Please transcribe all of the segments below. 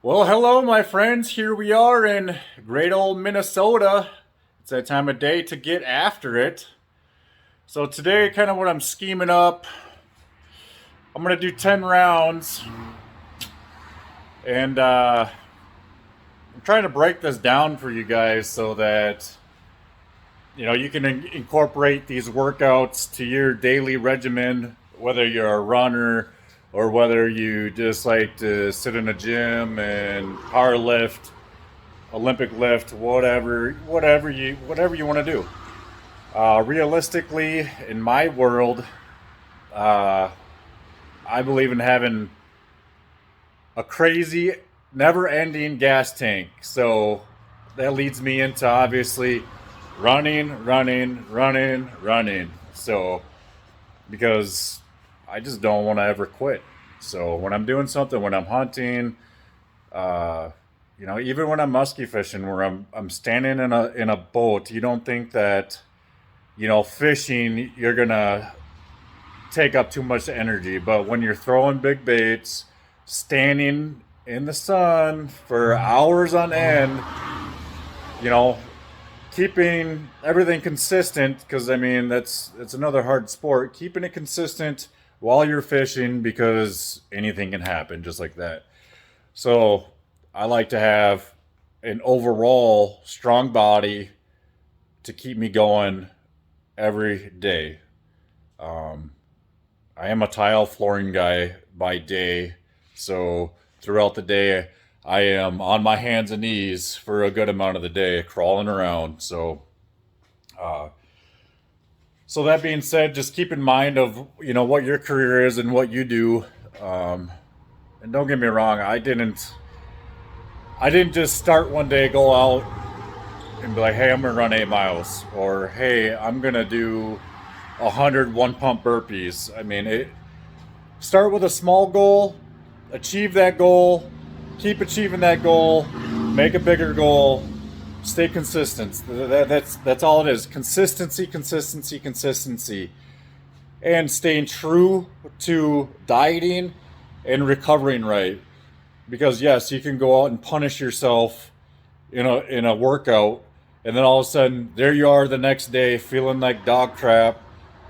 Well, hello, my friends. Here we are in great old Minnesota. It's that time of day to get after it. So, today, kind of what I'm scheming up, I'm going to do 10 rounds, and I'm trying to break this down for you guys so that you can incorporate these workouts to your daily regimen, whether you're a runner or whether you just like to sit in a gym and power lift, Olympic lift, whatever you want to do. Realistically, in my world, uh, I believe in having a crazy, never-ending gas tank. So that leads me into obviously running. So because I just don't want to ever quit. So when I'm doing something, when I'm hunting, uh, even when I'm musky fishing, where I'm standing in a boat, you don't think that fishing you're gonna take up too much energy, but when you're throwing big baits, standing in the sun for hours on end, you know, keeping everything consistent, because I mean that's another hard sport. Keeping it consistent while you're fishing, because anything can happen just like that. So I like to have an overall strong body to keep me going every day. Um, I am a tile flooring guy by day, so throughout the day, I am on my hands and knees for a good amount of the day, crawling around. Uh, so that being said, just keep in mind of what your career is and what you do. Um, and don't get me wrong, I didn't just start one day, go out and be like, hey, I'm gonna run 8 miles, or hey, I'm gonna do 100 pump burpees. I mean, start with a small goal, achieve that goal, keep achieving that goal, make a bigger goal, stay consistent. That's all it is. Consistency, and staying true to dieting and recovering right. Because yes, you can go out and punish yourself in a workout, and then all of a sudden there you are the next day feeling like dog crap,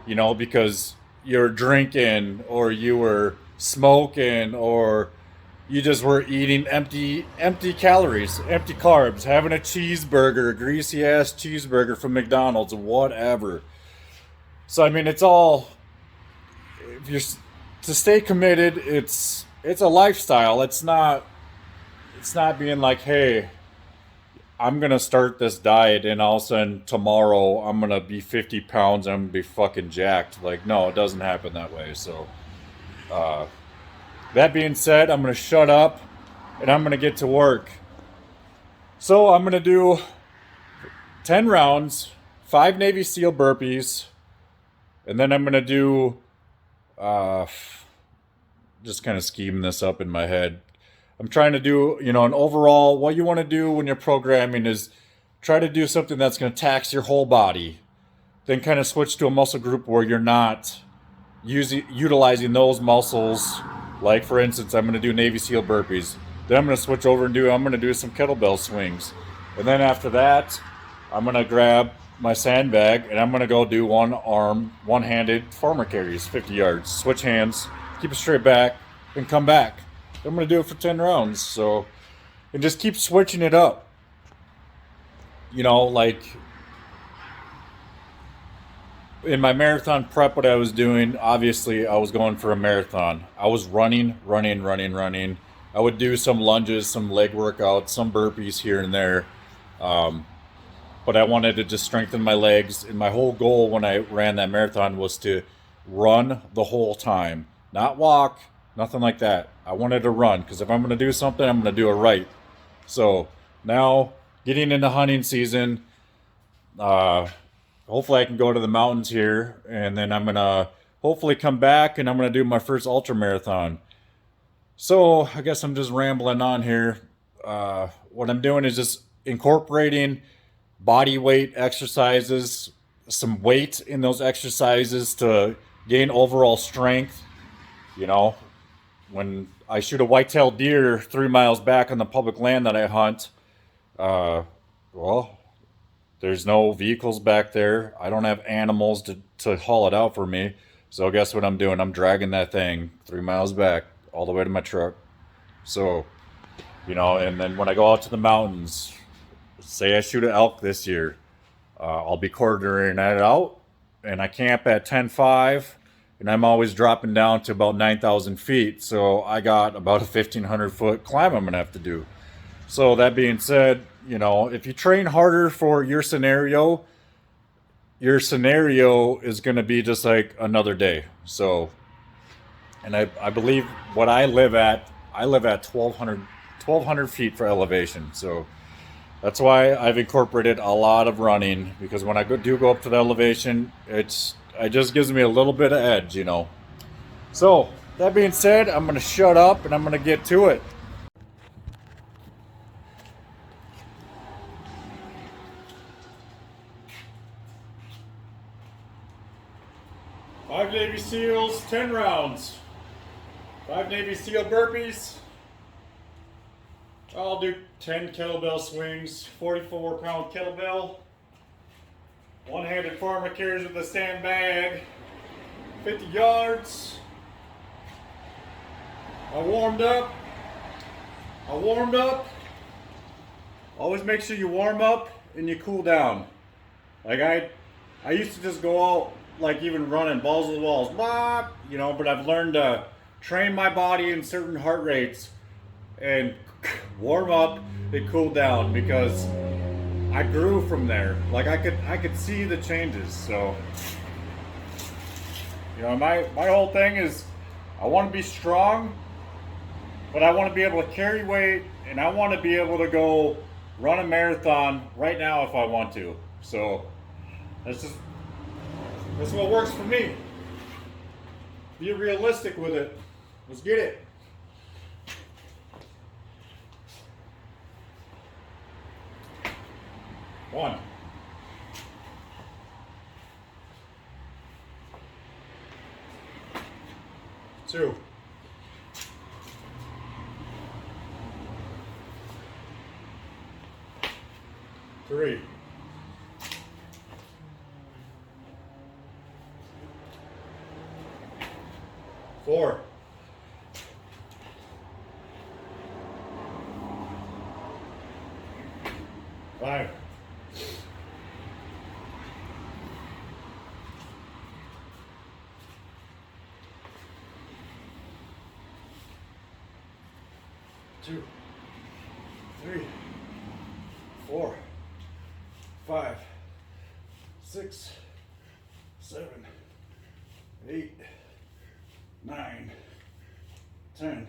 because you're drinking or you were smoking or you just were eating empty calories, empty carbs, having a cheeseburger, a greasy ass cheeseburger from McDonald's, whatever. So I mean, it's all, if you're to stay committed, it's a lifestyle. It's not being like, hey, I'm gonna start this diet and all of a sudden tomorrow I'm gonna be 50 pounds and I'm gonna be fucking jacked. Like, no, it doesn't happen that way. So, uh, that being said, I'm gonna shut up and I'm gonna get to work. So I'm gonna do 10 rounds, 5 Navy SEAL burpees, and then I'm gonna do uh, just kind of scheming this up in my head. I'm trying to do, an overall, what you want to do when you're programming is try to do something that's going to tax your whole body. Then kind of switch to a muscle group where you're not utilizing those muscles. Like, for instance, I'm going to do Navy SEAL burpees. Then I'm going to switch over and I'm going to do some kettlebell swings. And then after that, I'm going to grab my sandbag and I'm going to go do one handed farmer carries, 50 yards. Switch hands, keep it straight back, and come back. I'm going to do it for 10 rounds. So, and just keep switching it up. Like in my marathon prep, what I was doing, obviously, I was going for a marathon. I was running. I would do some lunges, some leg workouts, some burpees here and there. Um, but I wanted to just strengthen my legs. And my whole goal when I ran that marathon was to run the whole time, not walk, nothing like that. I wanted to run because if I'm going to do something, I'm going to do it right. So now getting into hunting season, uh, hopefully I can go to the mountains here, and then I'm going to hopefully come back and I'm going to do my first ultra marathon. So I guess I'm just rambling on here. What I'm doing is just incorporating body weight exercises, some weight in those exercises to gain overall strength. You know, when I shoot a white-tailed deer 3 miles back on the public land that I hunt. Uh, well, there's no vehicles back there. I don't have animals to haul it out for me. So guess what I'm doing? I'm dragging that thing 3 miles back all the way to my truck. So, and then when I go out to the mountains, say I shoot an elk this year, I'll be quartering that out, and I camp at 10.5, and I'm always dropping down to about 9,000 feet. So I got about a 1,500-foot climb I'm gonna have to do. So that being said, if you train harder for your scenario is gonna be just like another day. So, and I believe what I live at 1,200 feet for elevation. So that's why I've incorporated a lot of running, because when I do go up to the elevation, it just gives me a little bit of edge. So that being said, I'm gonna shut up and I'm gonna get to it. 5 Navy SEALs, 10 rounds. 5 Navy SEAL burpees. I'll do 10 kettlebell swings, 44-pound kettlebell. One-handed farmer carries with a sandbag, 50 yards. I warmed up. Always make sure you warm up and you cool down. Like I used to just go out, like even running balls to the walls, blah, but I've learned to train my body in certain heart rates and warm up and cool down, because I grew from there. Like I could see the changes. So my whole thing is I want to be strong, but I want to be able to carry weight, and I want to be able to go run a marathon right now if I want to. So that's what works for me. Be realistic with it. Let's get it. One. Two. Three. 4. 5. 2. 3. 4. 5. 6. 7. 8. 9, 10.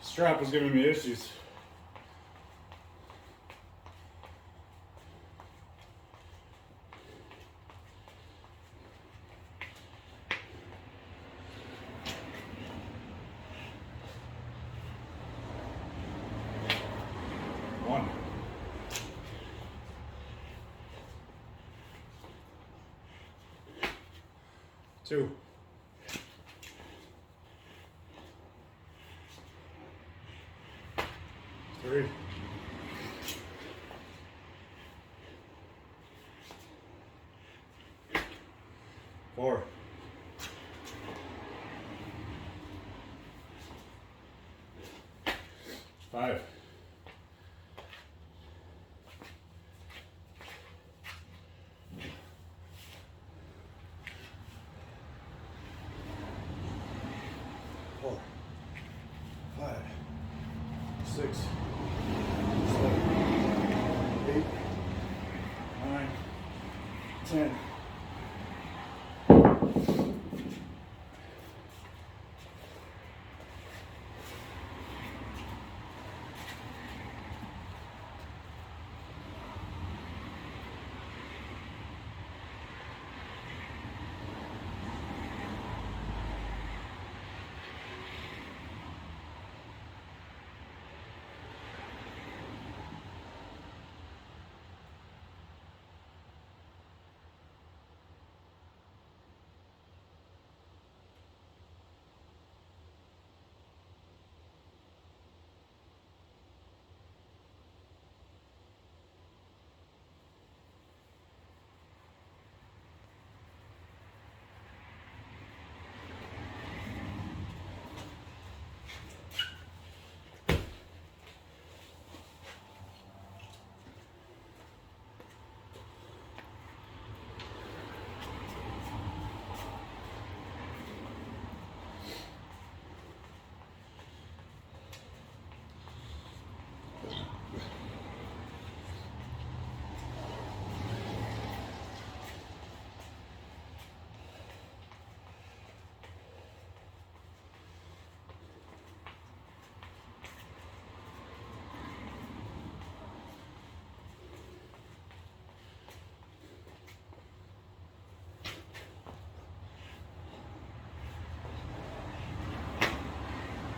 Strap was giving me issues. One. 2. 3. 4, 5, 4, 5, 6, 7, 8, 9, 10.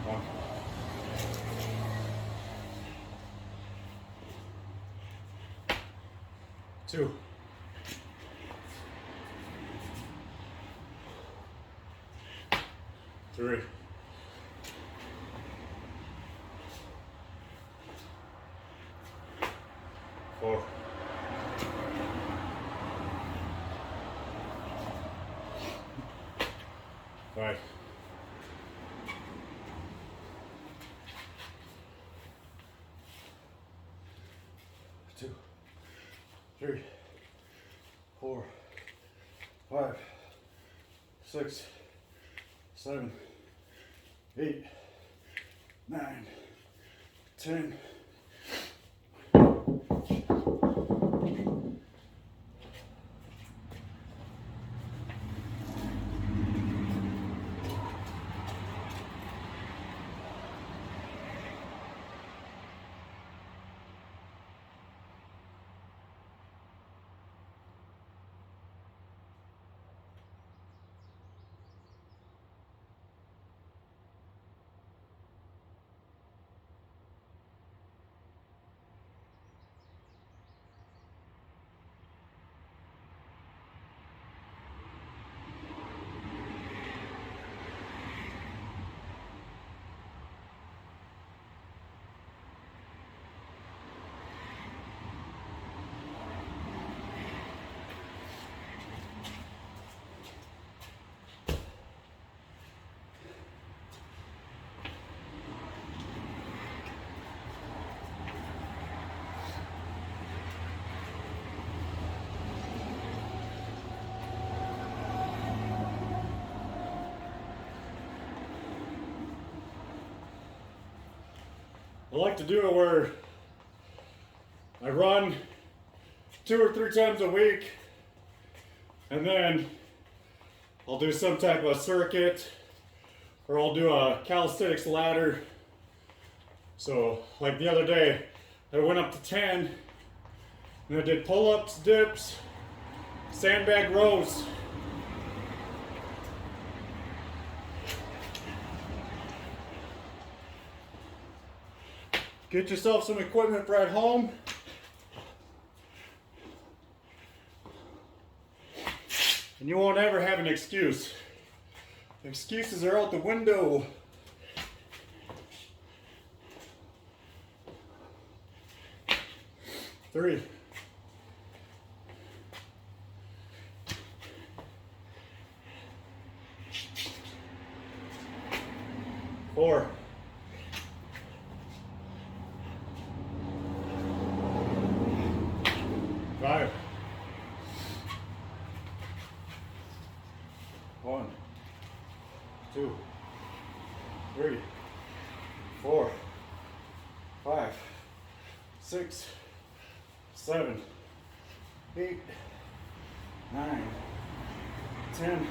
One, 2, 3, 4, 5, 2, 3, 4, 5, 6, 7, 8, 9, 10. I like to do it where I run 2 or 3 times a week, and then I'll do some type of circuit, or I'll do a calisthenics ladder. So like the other day, I went up to 10, and I did pull-ups, dips, sandbag rows. Get yourself some equipment for at home. And you won't ever have an excuse. Excuses are out the window. Three. 4, 5, 1, 2, 3, 4, 5, 6, 7, 8, 9, 10.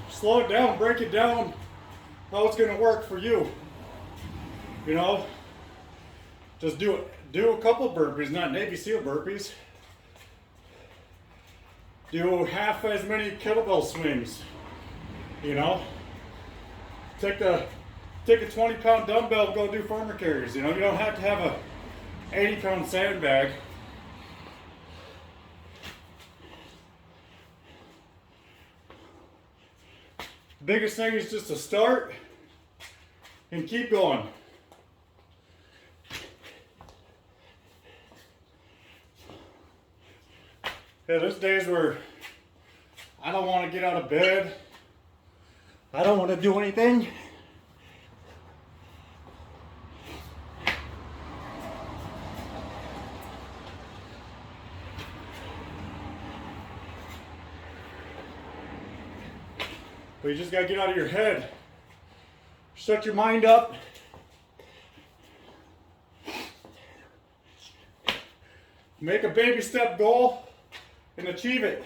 Slow it down, break it down, how it's going to work for you. You know, just do a couple burpees, not Navy SEAL burpees. Do half as many kettlebell swings. You know, take a 20-pound dumbbell and go do farmer carries. You know, you don't have to have a 80-pound sandbag. Biggest thing is just to start and keep going. Yeah, there's days where I don't want to get out of bed. I don't want to do anything. But you just got to get out of your head. Shut your mind up. Make a baby step goal and achieve it.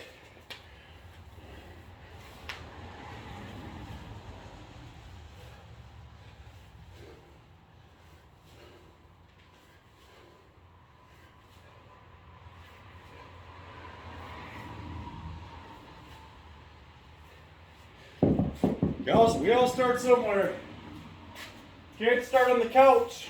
We all start somewhere. Can't start on the couch.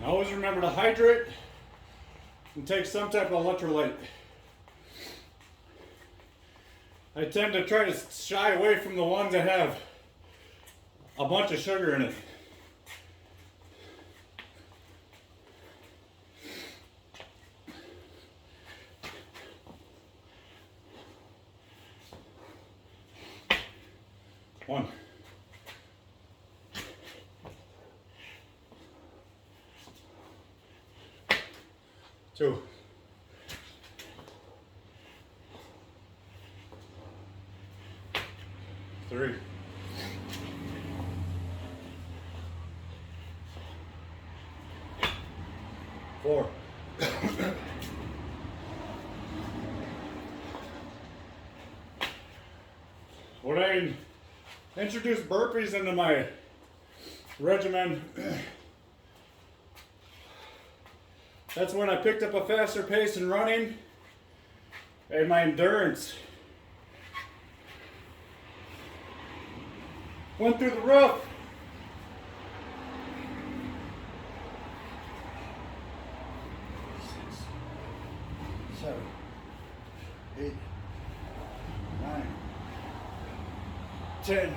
Always remember to hydrate and take some type of electrolyte. I tend to try to shy away from the ones that have a bunch of sugar in it. One. 2, 4. When I introduced burpees into my regimen, that's when I picked up a faster pace in running, and my endurance went through the roof. Seven, 8, 9, 10.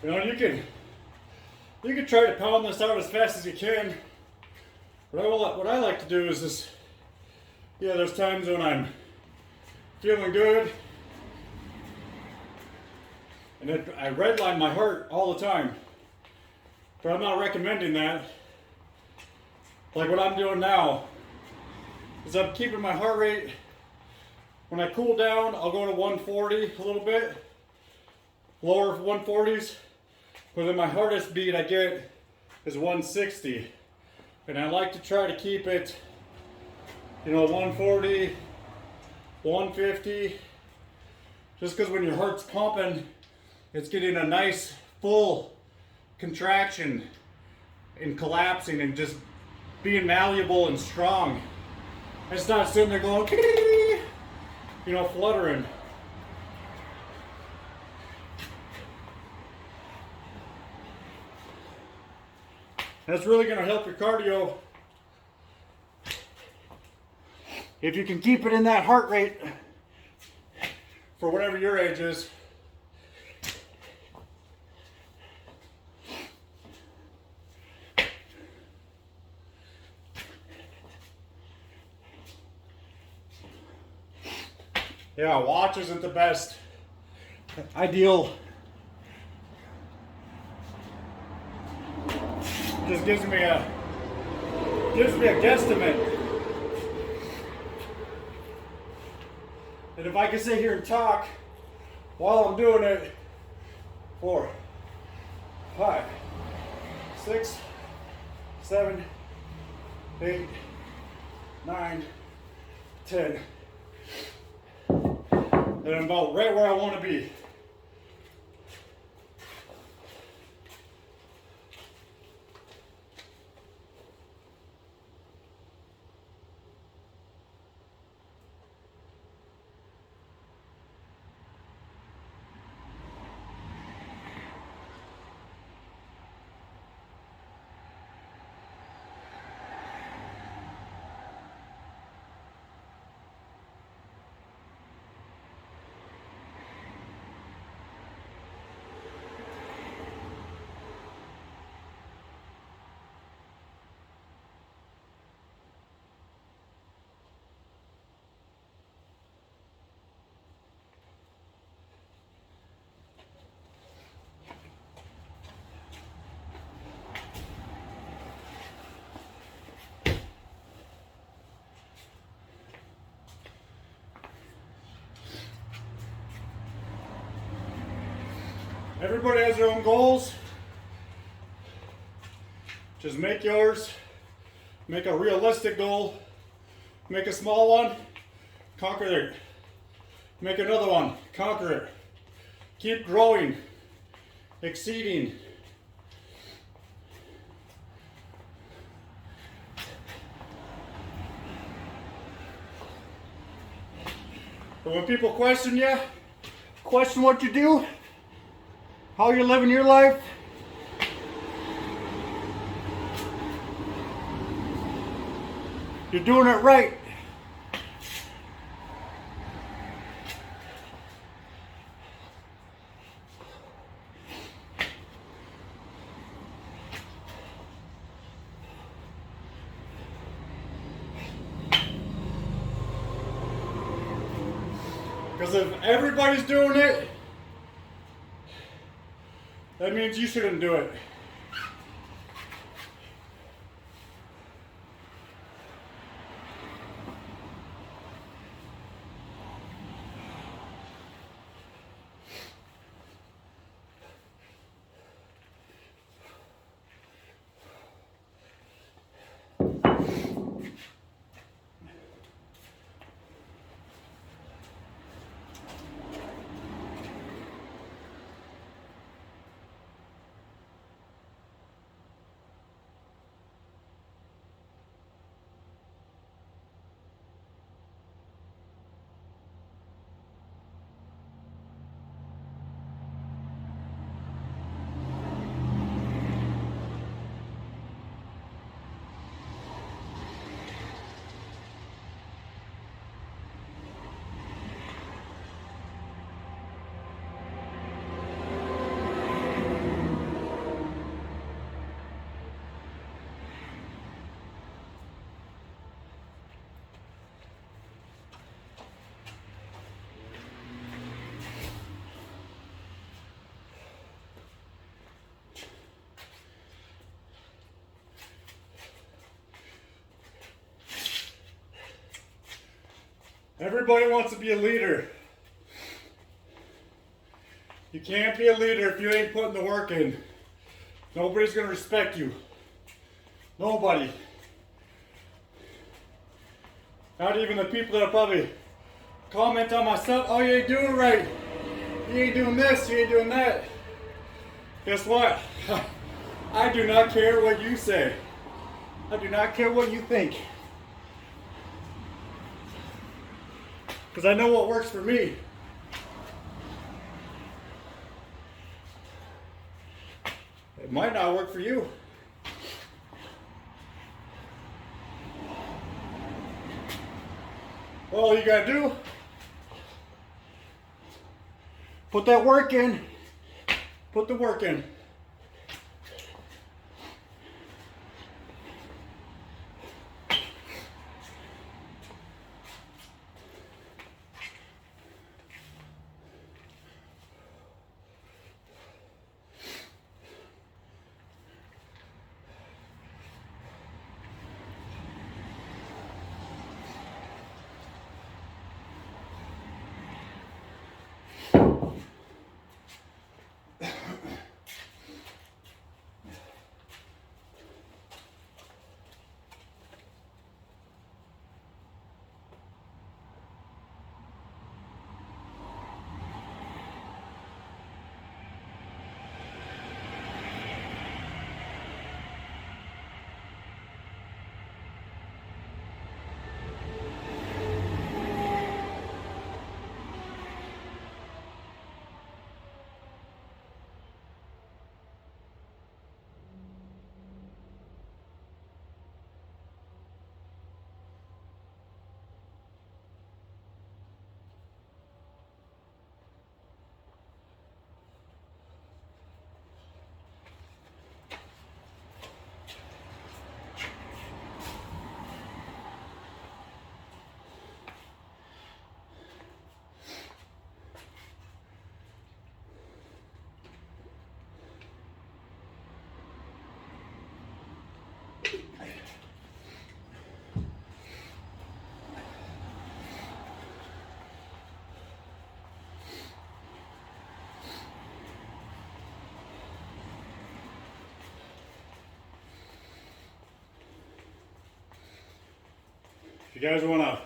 You know, you can try to pound this out as fast as you can. What I like to do is this. Yeah, there's times when I'm feeling good, and I redline my heart all the time. But I'm not recommending that. Like what I'm doing now is I'm keeping my heart rate. When I cool down, I'll go to 140 a little bit, lower 140s. But then my hardest beat I get is 160. And I like to try to keep it, 140, 150. Just because when your heart's pumping, it's getting a nice full contraction and collapsing and just being malleable and strong. It's not sitting there going, fluttering. That's really going to help your cardio if you can keep it in that heart rate for whatever your age is. Yeah, watch isn't the best ideal. Just gives me a guesstimate. And if I can sit here and talk while I'm doing it, 4, 5, 6, 7, 8, 9, 10. And I'm about right where I want to be. Everybody has their own goals. Just make yours. Make a realistic goal. Make a small one. Conquer it. Make another one. Conquer it. Keep growing. exceeding. But when people question you, question what you do, how you're living your life, you're doing it right. Because if everybody's doing it, that means you shouldn't do it. Everybody wants to be a leader. You can't be a leader if you ain't putting the work in. Nobody's going to respect you. Nobody. Not even the people that probably comment on my stuff. Oh, you ain't doing right. You ain't doing this. You ain't doing that. Guess what? I do not care what you say. I do not care what you think. Because I know what works for me. It might not work for you. All you gotta do, put that work in. Put the work in. If you guys want to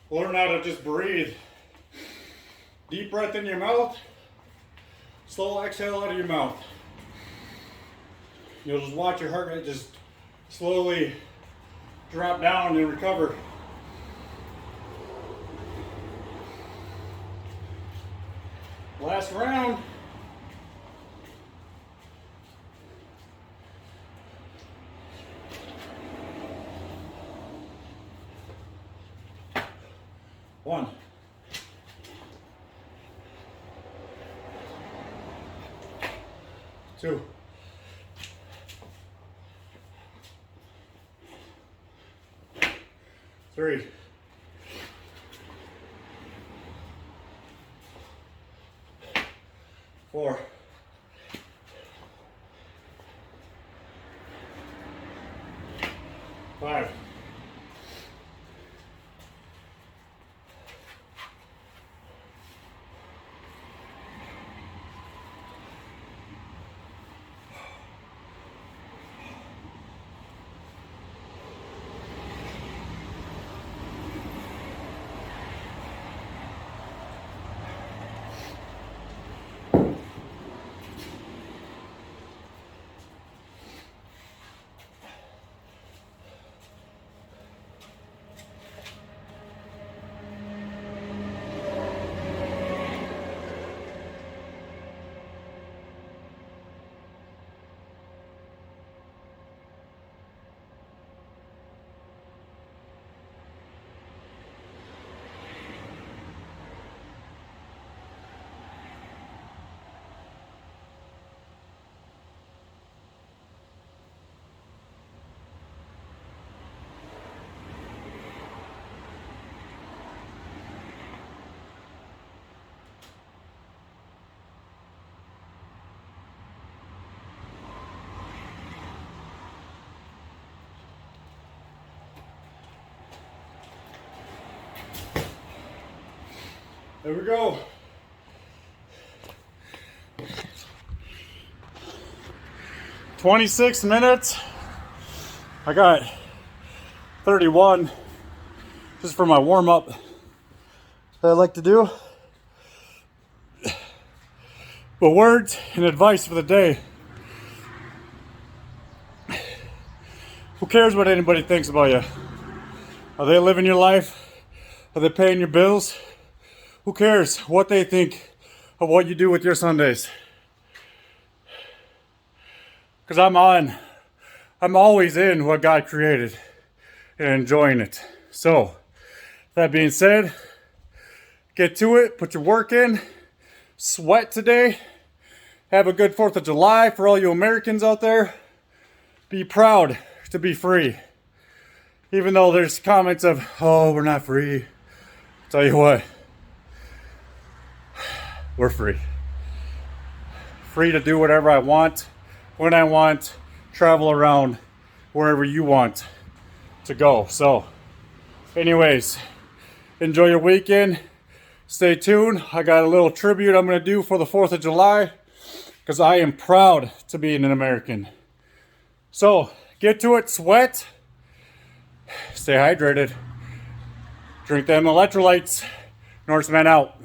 learn how to just breathe, deep breath in your mouth, Slow exhale out of your mouth. You'll just watch your heart rate just slowly drop down and recover. Last round. One. Two. Three. Four. Five. There we go. 26 minutes. I got 31 just for my warm up that I like to do. But words and advice for the day. Who cares what anybody thinks about you? Are they living your life? Are they paying your bills? Who cares what they think of what you do with your Sundays? Because I'm always in what God created and enjoying it. So, that being said, get to it, put your work in, sweat today, have a good 4th of July for all you Americans out there. Be proud to be free. Even though there's comments of, oh, we're not free. I'll tell you what. We're free. Free to do whatever I want, when I want, travel around wherever you want to go. So, anyways, enjoy your weekend. Stay tuned. I got a little tribute I'm going to do for the 4th of July because I am proud to be an American. So, get to it, sweat, stay hydrated, drink them electrolytes. Norseman out.